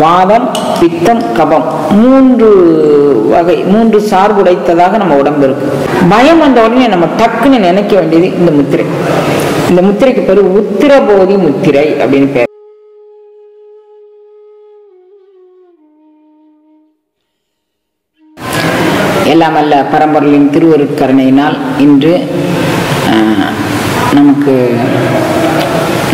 வாதம், பித்தம், கபம் மூன்று வகை, மூன்று சார்புடைத்ததாக நம்ம உடம்பு இருக்கு. பயம் வந்த உடனே நம்ம டக்குன்னு நினைக்க வேண்டியது இந்த முத்திரை. இந்த முத்திரைக்கு பேரு உத்திரபோதி முத்திரை அப்படின்னு பேர். எல்லாம் அல்ல பரம்பொருளின் திருவருட்கருணையினால் இன்று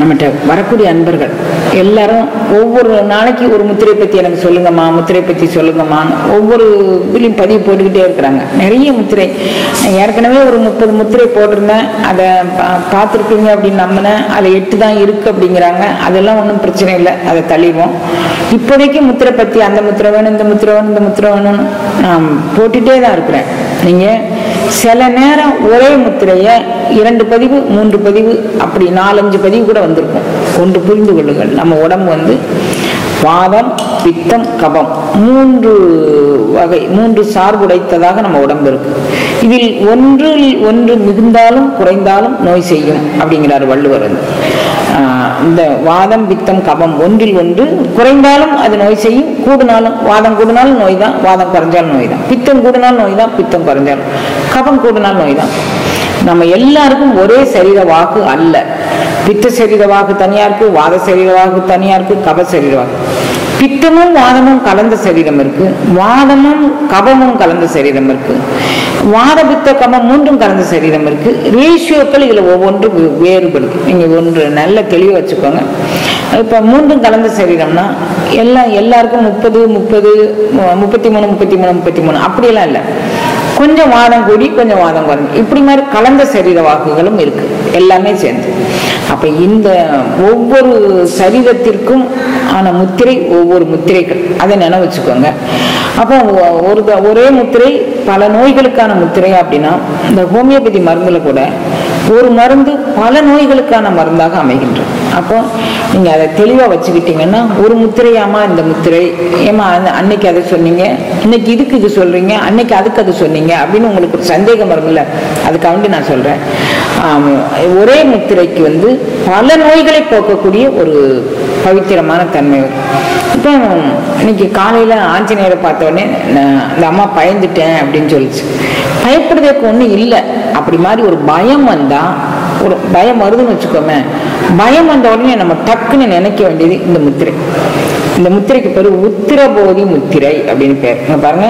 நம்மகிட்ட வரக்கூடிய அன்பர்கள் எல்லாரும் ஒவ்வொரு நாளைக்கு ஒரு முத்திரை பற்றி எனக்கு சொல்லுங்கம்மா, முத்திரை பற்றி சொல்லுங்கம்மான்னு ஒவ்வொரு இதுலையும் பதிவு போட்டுக்கிட்டே இருக்கிறாங்க. நிறைய முத்திரை ஏற்கனவே ஒரு 30 முத்திரை போட்டிருந்தேன், அதை பார்த்துருப்பீங்க அப்படின்னு நம்பினேன். அதில் 8 தான் இருக்குது அப்படிங்கிறாங்க. அதெல்லாம் ஒன்றும் பிரச்சனை இல்லை, அதை தள்ளிடுவோம். இப்போதைக்கு முத்திரை பற்றி அந்த முத்திரை வேணும், இந்த முத்திரை வேணும், இந்த முத்திரை வேணும்னு நான் போட்டுகிட்டே தான் இருக்கிறேன். நீங்கள் சில நேரம் ஒரே முத்திரையை 2 பதிவு 3 பதிவு அப்படி 4-5 பதிவு கூட வந்திருக்கும். ஒன்று புரிந்து கொள்ளுங்கள், நம்ம உடம்பு வாதம், பித்தம், கபம் மூன்று வகை, மூன்று சார்புடைத்ததாக நம்ம உடம்பு இருக்கு. இதில் ஒன்று மிகுந்தாலும் குறைந்தாலும் நோய் செய்யும் அப்படிங்கிறார் வள்ளுவர். இந்த வாதம், பித்தம், கபம் ஒன்றில் ஒன்று குறைந்தாலும் அது நோய் செய்யும், கூடுனாலும் வாதம் கூடுனாலும் நோய் தான், வாதம் குறைஞ்சாலும் நோய் தான், பித்தம் கூடுனாலும் நோய் தான், பித்தம் குறைஞ்சாலும், கபம் கூடுனாலும் நோய் தான். நம்ம எல்லாருக்கும் ஒரே சரீர வாக்கு அல்ல. பித்த சரீர வாக்கு தனியா இருக்கு, வாத சரீர வாக்கு தனியா இருக்கு, கப சரீர வாக்கு. பித்தமும் வாதமும் கலந்த சரீரம் இருக்கு, வாதமும் கபமும் கலந்த சரீரம் இருக்கு, வாத பித்த கபம் மூன்றும் கலந்த சரீரம் இருக்கு. ரேஷியோக்கள் இதுல ஒவ்வொன்றும் வேறுபடுது. நீங்க ஒன்று நல்ல தெளிவு வச்சுக்கோங்க. இப்ப மூன்றும் கலந்த சரீரம்னா எல்லாருக்கும் 30 33 33 அப்படியெல்லாம் இல்லை. கொஞ்சம் வாதம் கூடி கொஞ்சம் வாதம் குறைஞ்சி இப்படி மாதிரி கலந்த சரீர வாக்குகளும் இருக்கு, எல்லாமே சேர்ந்து. அப்ப இந்த ஒவ்வொரு சரீரத்திற்கும் ஆன முத்திரை ஒவ்வொரு முத்திரைகள், அதை நினைவு வச்சுக்கோங்க. அப்போ ஒரே முத்திரை பல நோய்களுக்கான முத்திரை அப்படின்னா, இந்த ஹோமியோபதி மருந்துல கூட ஒரு மருந்து பல நோய்களுக்கான மருந்தாக அமைகின்றது. அப்போ நீங்க அதை தெளிவா வச்சுக்கிட்டீங்கன்னா, ஒரு முத்திரையாமா இந்த முத்திரை, ஏமா அன்னைக்கு அதை சொன்னீங்க, இன்னைக்கு இதுக்கு இது சொல்றீங்க, அன்னைக்கு அதுக்கு அது சொன்னீங்க அப்படின்னு உங்களுக்கு ஒரு சந்தேகம் வரும்ல, அதுக்காண்டி நான் சொல்றேன். ஒரே முத்திரைக்கு பல நோய்களை போக்கக்கூடிய ஒரு பவித்திரமான தன்மை வரும். இப்போ இன்னைக்கு காலையில ஆஞ்சநேயரை பார்த்த உடனே இந்த அம்மா பயந்துட்டேன் அப்படின்னு சொல்லிச்சு. பயப்படுறதுக்கு ஒன்றும் இல்லை. அப்படி மாதிரி ஒரு பயம் வந்தா, ஒரு பயம் வருதுன்னு வச்சுக்கோமே, பயம் வந்த உடனே நம்ம டக்குன்னு நினைக்க வேண்டியது இந்த முத்திரை. இந்த முத்திரைக்கு பேரு உத்திரபோதி முத்திரை அப்படின்னு பேர். பாருங்க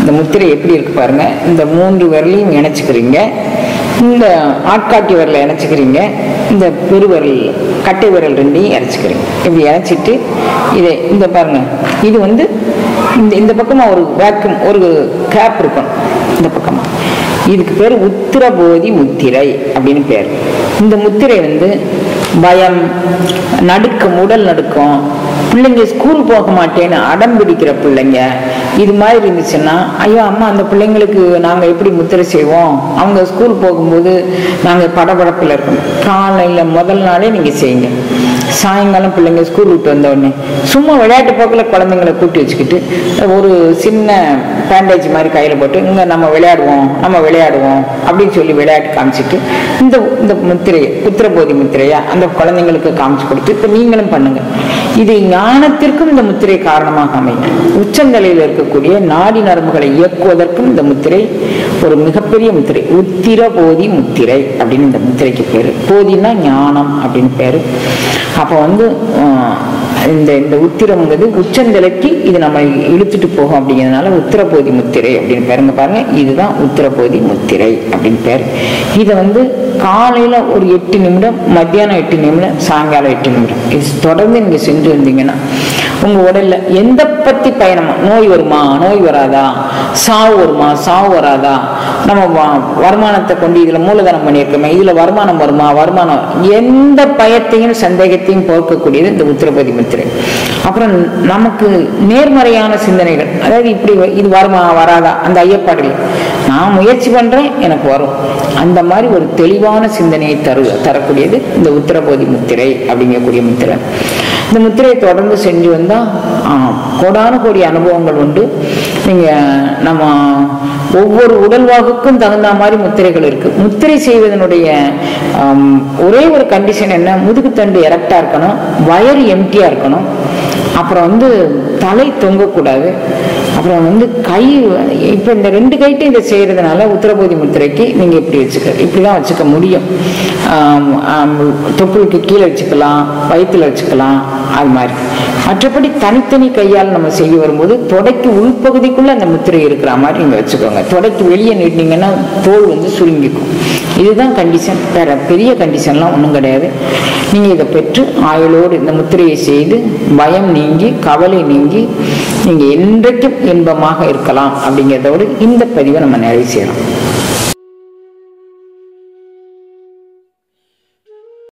இந்த முத்திரை எப்படி இருக்கு பாருங்க. இந்த 3 விரலையும் இணைச்சுக்கிறீங்க, இந்த ஆட்காட்டி விரலை இணைச்சிக்கிறீங்க, இந்த பெருவிரல் கட்டை விரல் 2ஐயும் இணைச்சிக்கிறீங்க. இப்படி இணைச்சிட்டு இதை இந்த பாருங்க, இது இந்த பக்கமா ஒரு வேக்யூம், ஒரு கேப் இருக்கும் இந்த பக்கமா. இதுக்கு பேர் உத்திரபோதி முத்திரை அப்படின்னு பேர். இந்த முத்திரை பயம், நடுக்கம், உடல் நடுக்கம், பிள்ளைங்க ஸ்கூல் போக மாட்டேன்னு அடம் பிடிக்கிற பிள்ளைங்க, இது மாதிரி இருந்துச்சுன்னா, ஐயோ அம்மா அந்த பிள்ளைங்களுக்கு நாங்கள் எப்படி முத்திரை செய்வோம், அவங்க ஸ்கூல் போகும்போது நாங்கள் படபடப்பில் இருக்கணும். காலையில் முதல் நாளே நீங்கள் செய்யுங்க. சாயங்காலம் பிள்ளைங்க ஸ்கூல் விட்டு வந்த உடனே சும்மா விளையாட்டு போக்கில் குழந்தைங்களை கூட்டி வச்சுக்கிட்டு ஒரு சின்ன பேண்டேஜ் மாதிரி கையில் போட்டு, இங்கே நம்ம விளையாடுவோம் அப்படின்னு சொல்லி விளையாட்டு காமிச்சிட்டு இந்த முத்திரையை, உத்திரபோதி முத்திரையா அந்த குழந்தைங்களுக்கு காமிச்சு கொடுத்து இப்போ நீங்களும் பண்ணுங்க. இது ஞானத்திற்கும் இந்த முத்திரை காரணமாக அமையும். உச்சந்தலையில் இருக்கக்கூடிய நாடி நரம்புகளை இயக்குவதற்கும் இந்த முத்திரை ஒரு மிகப்பெரிய முத்திரை. உத்திரபோதி முத்திரை அப்படின்னு இந்த முத்திரைக்கு பேரு. போதினா ஞானம் அப்படின்னு பேரு. அப்போ இந்த உத்திரம்ங்கிறது உச்சந்தலைக்கு இது நம்ம இழுத்துட்டு போகும் அப்படிங்கிறதுனால உத்திரபோதி முத்திரை அப்படின்னு பேருங்க. பாருங்க, இதுதான் உத்திரபோதி முத்திரை அப்படின்னு பேர். இதை காலையில ஒரு 8 நிமிடம், மத்தியானம் 8 நிமிடம், சாயங்காலம் 8 நிமிடம் இது தொடர்ந்து நீங்க செஞ்சு வந்தீங்கன்னா உங்க உடல்ல எந்த பத்தி பயணமா, நோய் வருமா, நோய் வராதா, சாவு வருமா, சாவு வராதா, நம்ம வருமானத்தை கொண்டு இதுல மூலதனம் பண்ணியிருக்கோமே, இதுல வருமானம் வருமா, வருமானம், எந்த பயத்தையும் சந்தேகத்தையும் போக்கக்கூடியது இந்த உத்திரபோதி முத்திரை. அப்புறம் நமக்கு நேர்மறையான சிந்தனைகள், அதாவது இப்படி இது வருமா வராதா அந்த ஐயப்பாடுகள், நான் முயற்சி பண்றேன் எனக்கு வரும், அந்த மாதிரி ஒரு தெளிவான சிந்தனையை தரக்கூடியது இந்த உத்திரபோதி முத்திரை அப்படிங்கக்கூடிய முத்திரை. இந்த முத்திரையை தொடர்ந்து செஞ்சு வந்தா கோடான கோடி அனுபவங்கள் உண்டு. நீங்க நம்ம ஒவ்வொரு உடல்வாகுக்கும் தகுந்த மாதிரி முத்திரைகள் இருக்கு. முத்திரை செய்வதனுடைய ஒரே ஒரு கண்டிஷன் என்ன, முதுகுத்தண்டு எரெக்டா இருக்கணும், வயர் எம்டியா இருக்கணும், அப்புறம் வந்து தலை தொங்கக்கூடாது. அப்புறம் வந்து கை, இப்போ இந்த 2 கைட்டும் இதை செய்கிறதுனால உத்தரபோதி முத்திரைக்கு நீங்கள் இப்படி தான் வச்சுக்க முடியும். தொப்புளுக்கு கீழே வச்சுக்கலாம், வயிற்றுல வச்சுக்கலாம், அது மாதிரி. மற்றபடி தனித்தனி கையால் நம்ம செய்ய வரும்போது தொடைக்கு உள்பகுதிக்குள்ளே அந்த முத்திரை இருக்கிற மாதிரி நீங்கள் வச்சுக்கோங்க. தொடைக்கு வெளியே நீட்டினீங்கன்னா தோல் வந்து சுருங்கிக்கும். இதுதான் கண்டிஷன், வேற பெரிய கண்டிஷன்லாம் ஒன்றும் கிடையாது. நீங்கள் இதை பெற்று ஆயுளோடு இந்த முத்திரையை செய்து பயம் நீங்கி கவலை நீங்கி நீங்கள் என்றைக்கும் இன்பமாக இருக்கலாம் அப்படிங்கிறதோடு இந்த பதிவை நம்ம நிறைவு செய்யலாம்.